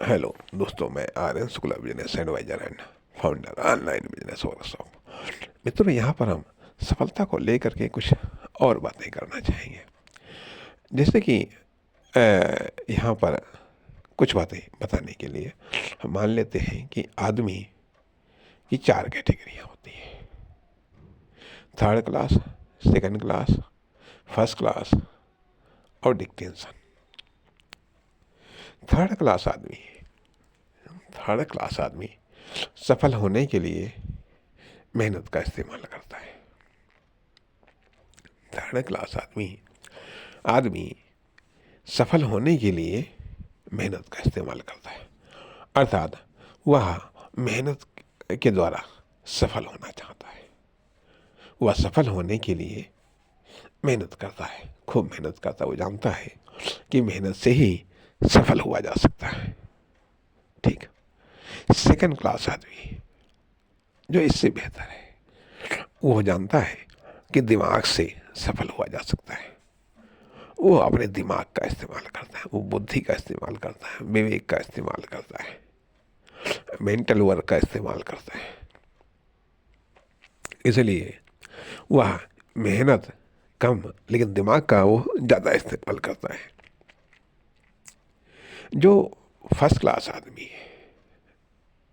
Hello दोस्तों, मैं Aryan Shukla, business advisor and founder online business workshop. मित्रों, यहाँ पर हम सफलता को लेकर के कुछ और बातें करना चाहेंगे। जैसे कि यहाँ पर कुछ बातें बताने के लिए हम मान लेते हैं कि आदमी की चार कैटेगरियाँ होती हैं: third class, second class, first class और डिक्टेंशन। थर्ड क्लास आदमी थर्ड क्लास आदमी सफल होने के लिए मेहनत का इस्तेमाल करता है। थर्ड क्लास आदमी सफल होने के लिए मेहनत का इस्तेमाल करता है, अर्थात वह मेहनत के द्वारा सफल होना चाहता है। वह सफल होने के लिए मेहनत करता है, खूब मेहनत करता है। वो जानता है कि मेहनत से ही सफल हुआ जा सकता है। ठीक। सेकंड क्लास आदमी जो इससे बेहतर है, वो जानता है कि दिमाग से सफल हुआ जा सकता है। वो अपने दिमाग का इस्तेमाल करता है, वो बुद्धि का इस्तेमाल करता है, विवेक का इस्तेमाल करता है, मेंटल वर्क का इस्तेमाल करता है। इसलिए वह मेहनत कम लेकिन दिमाग का वो ज़्यादा इस्तेमाल करता है। जो फर्स्ट क्लास आदमी है,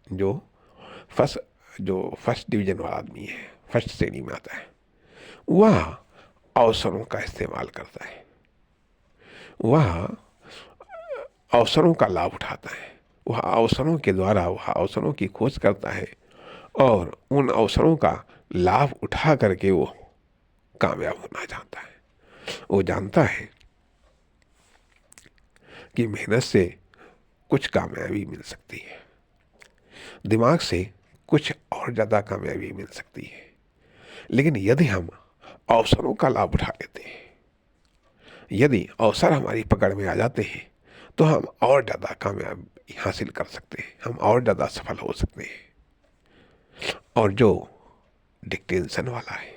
जो फर्स्ट जो फर्स्ट डिवीजन वाला आदमी है, फर्स्ट श्रेणी में आता है, वह अवसरों का इस्तेमाल करता है। वह अवसरों का लाभ उठाता है। वह अवसरों के द्वारा वह अवसरों की खोज करता है और उन अवसरों का लाभ उठा करके वो कामयाब होना चाहता है। वो जानता है कि मेहनत से कुछ कामयाबी मिल सकती है, दिमाग से कुछ और ज़्यादा कामयाबी मिल सकती है। लेकिन यदि हम अवसरों का लाभ उठा लेते हैं, यदि अवसर हमारी पकड़ में आ जाते हैं, तो हम और ज़्यादा कामयाबी हासिल कर सकते हैं, हम और ज़्यादा सफल हो सकते हैं। और जो डिक्टेंशन वाला है,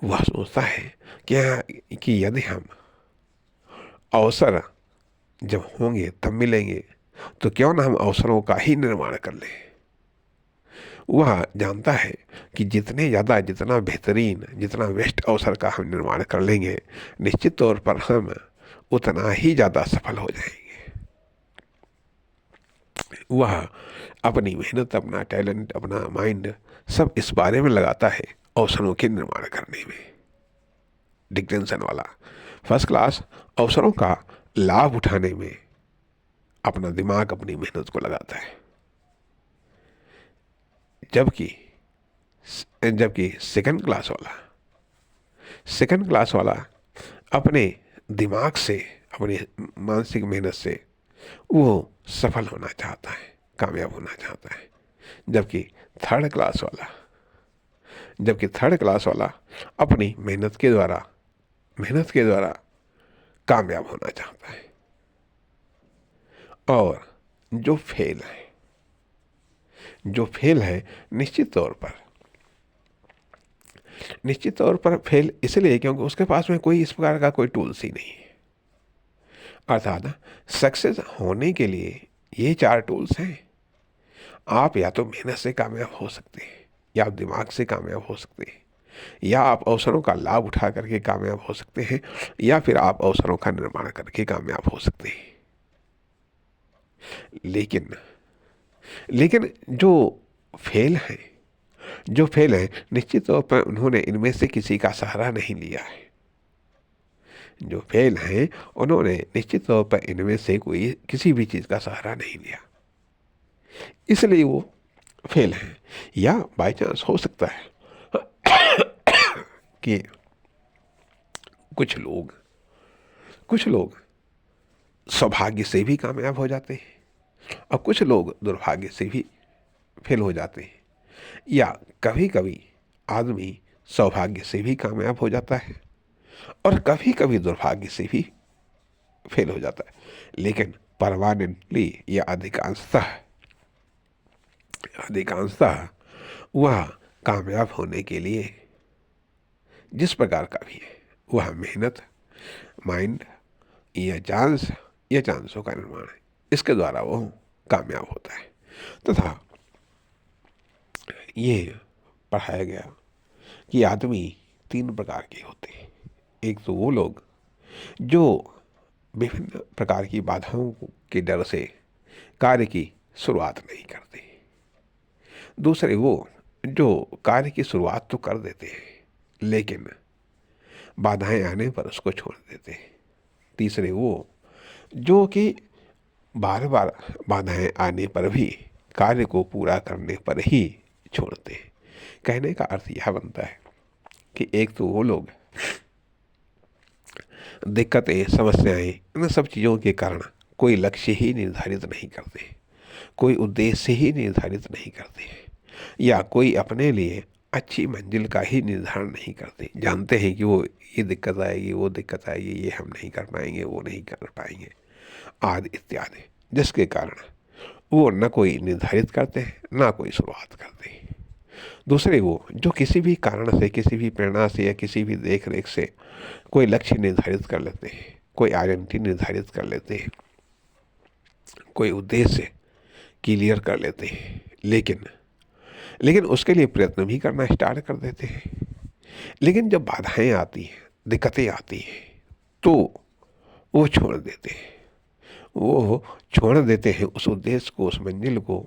वह सोचता है कि यदि हम अवसर जब होंगे तब मिलेंगे, तो क्यों ना हम अवसरों का ही निर्माण कर लें। वह जानता है कि जितना बेहतरीन, जितना बेस्ट अवसर का हम निर्माण कर लेंगे, निश्चित तौर पर हम उतना ही ज़्यादा सफल हो जाएंगे। वह अपनी मेहनत, अपना टैलेंट, अपना माइंड सब इस बारे में लगाता है अवसरों के निर्माण करने में। डिक्टेंशन वाला फर्स्ट क्लास अवसरों का लाभ उठाने में अपना दिमाग, अपनी मेहनत को लगाता है। जबकि जबकि सेकंड क्लास वाला अपने दिमाग से, अपनी मानसिक मेहनत से वो सफल होना चाहता है, कामयाब होना चाहता है। जबकि थर्ड क्लास वाला थर्ड क्लास वाला अपनी मेहनत के द्वारा कामयाब होना चाहता है। और जो फेल है, निश्चित तौर पर फेल इसलिए क्योंकि उसके पास में कोई इस प्रकार का कोई टूल्स ही नहीं है। अर्थात सक्सेस होने के लिए ये चार टूल्स हैं। आप या तो मेहनत से कामयाब हो सकते हैं, या आप दिमाग से कामयाब हो सकते हैं, या आप अवसरों का लाभ उठा करके कामयाब हो सकते हैं, या फिर आप अवसरों का निर्माण करके कामयाब हो सकते हैं। लेकिन लेकिन जो फेल हैं निश्चित तौर पर उन्होंने इनमें से किसी का सहारा नहीं लिया है। जो फेल हैं उन्होंने निश्चित तौर पर इनमें से कोई किसी भी चीज़ का सहारा नहीं लिया, इसलिए वो फेल हैं। या बाय चांस हो सकता है कि कुछ लोग सौभाग्य से भी कामयाब हो जाते हैं और कुछ लोग दुर्भाग्य से भी फेल हो जाते हैं। या कभी कभी आदमी सौभाग्य से भी कामयाब हो जाता है और कभी कभी दुर्भाग्य से भी फेल हो जाता है। लेकिन परमानेंटली या अधिकांशतः वह कामयाब होने के लिए जिस प्रकार का भी है, वह मेहनत, माइंड या चांसों का निर्माण है। इसके द्वारा वो कामयाब होता है। तथा ये पढ़ाया गया कि आदमी 3 प्रकार के होते हैं। एक तो वो लोग जो विभिन्न प्रकार की बाधाओं के डर से कार्य की शुरुआत नहीं करते। दूसरे वो जो कार्य की शुरुआत तो कर देते हैं लेकिन बाधाएं आने पर उसको छोड़ देते हैं। तीसरे वो जो कि बार बार बाधाएं आने पर भी कार्य को पूरा करने पर ही छोड़ते हैं। कहने का अर्थ यह बनता है कि एक तो वो लोग दिक्कतें, समस्याएं, इन सब चीज़ों के कारण कोई लक्ष्य ही निर्धारित नहीं करते, कोई उद्देश्य ही निर्धारित नहीं करते, या कोई अपने लिए अच्छी मंजिल का ही निर्धारण नहीं करते। जानते हैं कि वो ये दिक्कत आएगी, वो दिक्कत आएगी, ये हम नहीं कर पाएंगे, वो नहीं कर पाएंगे आदि इत्यादि, जिसके कारण वो न कोई निर्धारित करते हैं ना कोई शुरुआत करते हैं। दूसरे वो जो किसी भी कारण से, किसी भी प्रेरणा से या किसी भी देख रेख से कोई लक्ष्य निर्धारित कर लेते हैं, कोई आइडेंटिटी निर्धारित कर लेते हैं, कोई उद्देश्य क्लियर कर लेते हैं, लेकिन उसके लिए प्रयत्न भी करना स्टार्ट कर देते हैं। लेकिन जब बाधाएं आती हैं, दिक्कतें आती हैं, तो वो छोड़ देते हैं। वो छोड़ देते हैं उस उद्देश्य को, उस मंजिल को।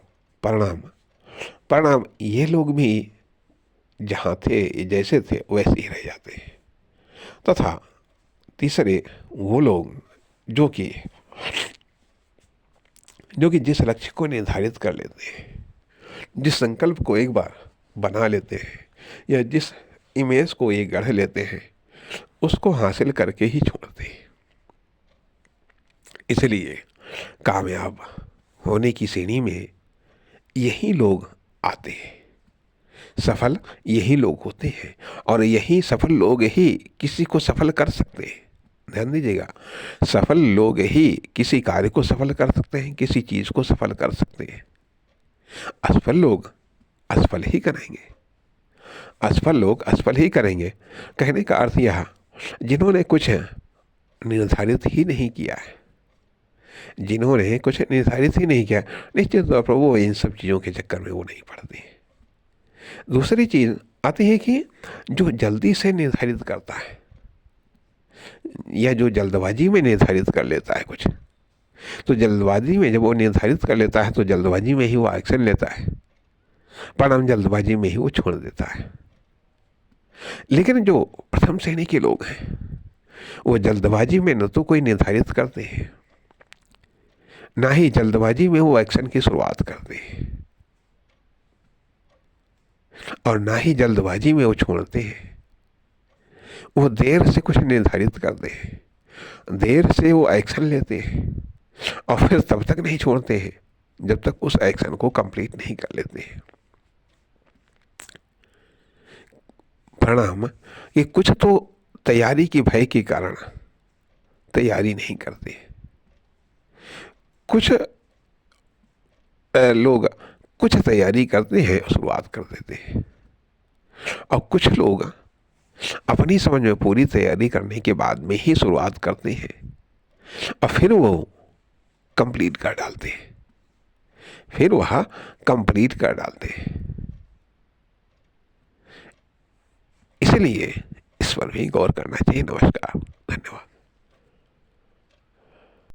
परिणाम ये लोग भी जहाँ थे, जैसे थे वैसे ही रह जाते हैं। तथा तीसरे वो लोग जो कि जिस लक्ष्य को निर्धारित कर लेते हैं, जिस संकल्प को एक बार बना लेते हैं, या जिस इमेज को ये गढ़ लेते हैं, उसको हासिल करके ही छोड़ते हैं। इसलिए कामयाब होने की श्रेणी में यही लोग आते हैं। सफल यही लोग होते हैं और यही सफल लोग ही किसी को सफल कर सकते हैं। ध्यान दीजिएगा, सफल लोग ही किसी कार्य को सफल कर सकते हैं, किसी चीज़ को सफल कर सकते हैं। असफल लोग असफल ही करेंगे, असफल लोग असफल ही करेंगे। कहने का अर्थ यह, जिन्होंने कुछ निर्धारित ही नहीं किया है, जिन्होंने कुछ निर्धारित ही नहीं किया, निश्चित तौर पर वो इन सब चीज़ों के चक्कर में वो नहीं पड़ते। दूसरी चीज़ आती है कि जो जल्दी से निर्धारित करता है या जो जल्दबाजी में निर्धारित कर लेता है कुछ, तो जल्दबाजी में जब वो निर्धारित कर लेता है तो जल्दबाजी में ही वो एक्शन लेता है, परिणाम जल्दबाजी में ही वो छोड़ देता है। लेकिन जो प्रथम श्रेणी के लोग हैं, वो जल्दबाजी में न तो कोई निर्धारित करते हैं, ना ही जल्दबाजी में वो एक्शन की शुरुआत करते हैं, और ना ही जल्दबाजी में वो छोड़ते हैं। वो देर से कुछ निर्धारित करते हैं, देर से वो एक्शन लेते हैं, और फिर तब तक नहीं छोड़ते हैं जब तक उस एक्शन को कंप्लीट नहीं कर लेते हैं। परिणाम ये कुछ तो तैयारी की भय के कारण तैयारी नहीं करते। कुछ लोग कुछ तैयारी करते हैं, शुरुआत कर देते हैं, और कुछ लोग अपनी समझ में पूरी तैयारी करने के बाद में ही शुरुआत करते हैं और फिर वो कंप्लीट कर डालते हैं, फिर वह कंप्लीट कर डालते हैं। इसलिए इस पर भी गौर करना चाहिए। नमस्कार, धन्यवाद।